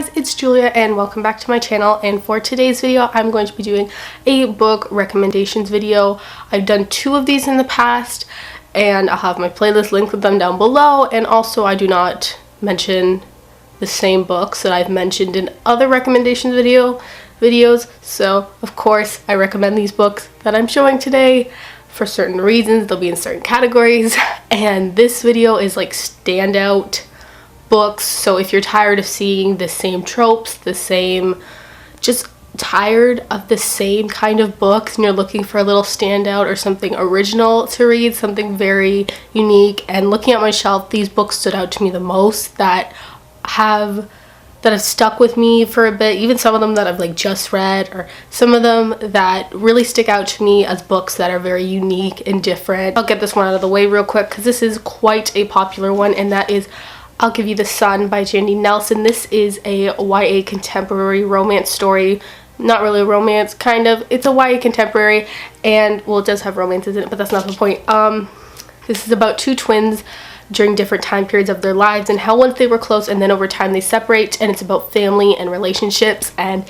guys, it's Julia and welcome back to my channel, and for today's video I'm going to be doing a book recommendations video. I've done 2 of these in the past and I'll have my playlist linked with them down below, and also I do not mention the same books that I've mentioned in other recommendations videos, so of course I recommend these books that I'm showing today for certain reasons. They'll be in certain categories, and this video is like standout books. So if you're tired of seeing the same tropes, just tired of the same kind of books, and you're looking for a little standout or something original to read, something very unique, and looking at my shelf, these books stood out to me the most that have stuck with me for a bit, even some of them that I've like just read, or some of them that really stick out to me as books that are very unique and different. I'll get this one out of the way real quick because this is quite a popular one, and that is I'll Give You the Sun by Jandy Nelson. This is a YA contemporary romance story. Not really a romance, kind of. It's a YA contemporary, and well, it does have romances in it, but that's not the point. This is about 2 twins during different time periods of their lives, and how once they were close and then over time they separate, and it's about family and relationships, and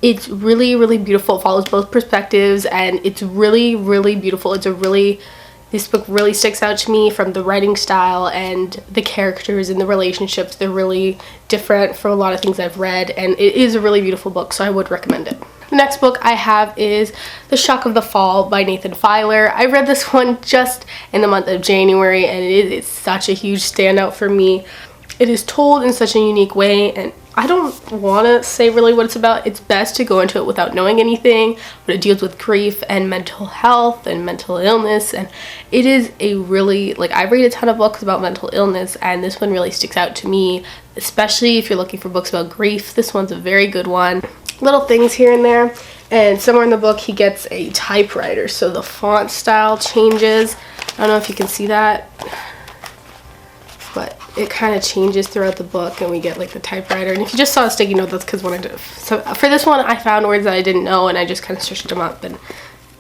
it's really, really beautiful. It follows both perspectives, and it's really, really beautiful. This book really sticks out to me from the writing style and the characters and the relationships. They're really different from a lot of things I've read, and it is a really beautiful book, so I would recommend it. The next book I have is The Shock of the Fall by Nathan Filer. I read this one just in the month of January, and it is such a huge standout for me. It is told in such a unique way, and I don't want to say really what it's about. It's best to go into it without knowing anything, but it deals with grief and mental health and mental illness, and it is a really, like, I read a ton of books about mental illness, and this one really sticks out to me, especially if you're looking for books about grief. This one's a very good one. Little things here and there, and somewhere in the book he gets a typewriter, so the font style changes. I don't know if you can see that, but it kind of changes throughout the book, and we get like the typewriter. And if you just saw a sticky note, that's because so for this one I found words that I didn't know, and I just kind of searched them up and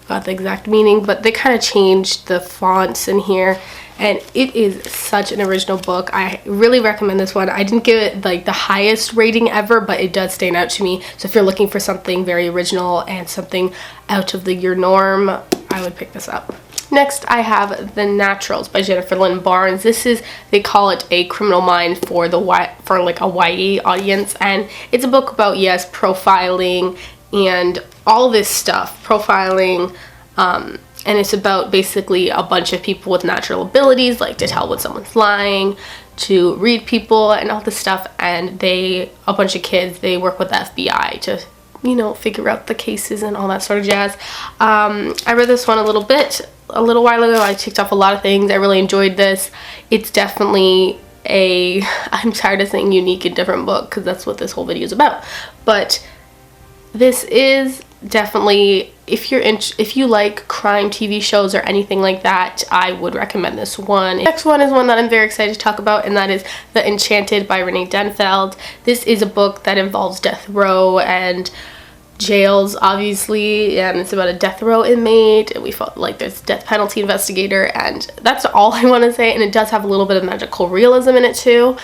got the exact meaning, but they kind of changed the fonts in here, and it is such an original book. I really recommend this one. I didn't give it like the highest rating ever, but it does stand out to me. So if you're looking for something very original and something out of your norm, I would pick this up. Next, I have The Naturals by Jennifer Lynn Barnes. This is, they call it a criminal mind for like a YA audience, and it's a book about, yes, profiling and all this stuff, profiling, and it's about basically a bunch of people with natural abilities, like to tell when someone's lying, to read people, and all this stuff, and a bunch of kids, they work with the FBI to, you know, figure out the cases and all that sort of jazz. I read this one a little while ago. I ticked off a lot of things. I really enjoyed this. It's definitely I'm tired of saying unique and different book, because that's what this whole video is about, but this is definitely, if you like crime TV shows or anything like that, I would recommend this one. The next one is one that I'm very excited to talk about, and that is The Enchanted by Renee Denfeld. This is a book that involves death row and jails, obviously, and it's about a death row inmate, and we felt like there's death penalty investigator, and that's all I want to say. And it does have a little bit of magical realism in it too,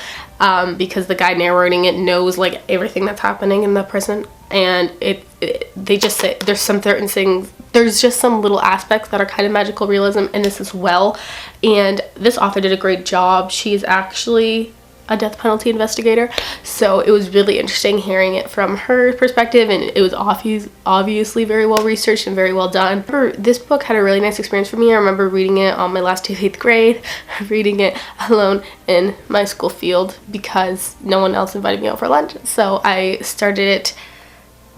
because the guy narrating it knows like everything that's happening in the prison, and they just say there's some certain things, there's just some little aspects that are kind of magical realism in this as well, and this author did a great job. She's actually a death penalty investigator, so it was really interesting hearing it from her perspective, and it was obviously very well researched and very well done. This book had a really nice experience for me. I remember reading it on my last day of 8th grade, reading it alone in my school field because no one else invited me out for lunch, so I started it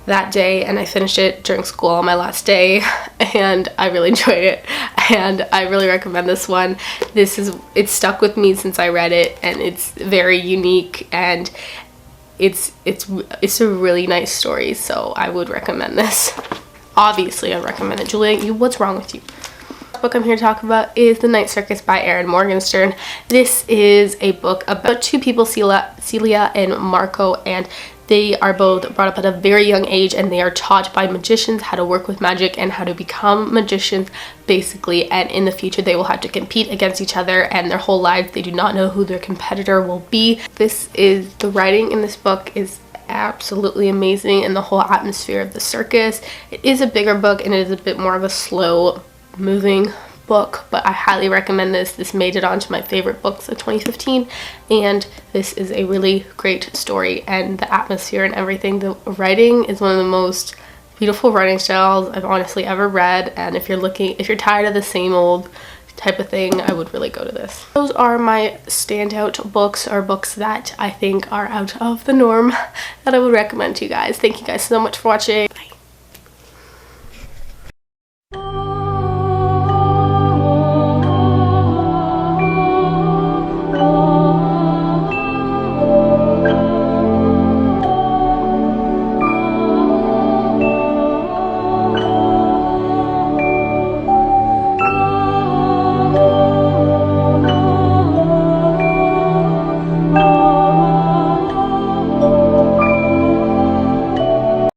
that day and I finished it during school on my last day, and I really enjoyed it, and I really recommend this one. It's stuck with me since I read it, and it's very unique, and it's a really nice story, so I would recommend this. Obviously I recommend it. Julia, what's wrong with you? The book I'm here to talk about is The Night Circus by Erin Morgenstern. This is a book about 2 people, Celia and Marco, and they are both brought up at a very young age, and they are taught by magicians how to work with magic and how to become magicians, basically, and in the future they will have to compete against each other, and their whole lives they do not know who their competitor will be. The writing in this book is absolutely amazing, and the whole atmosphere of the circus. It is a bigger book and it is a bit more of a slow moving book, but I highly recommend this. This made it onto my favorite books of 2015, and this is a really great story, and the atmosphere and everything. The writing is one of the most beautiful writing styles I've honestly ever read, and if you're tired of the same old type of thing, I would really go to this. Those are my standout books, or books that I think are out of the norm that I would recommend to you guys. Thank you guys so much for watching. Bye.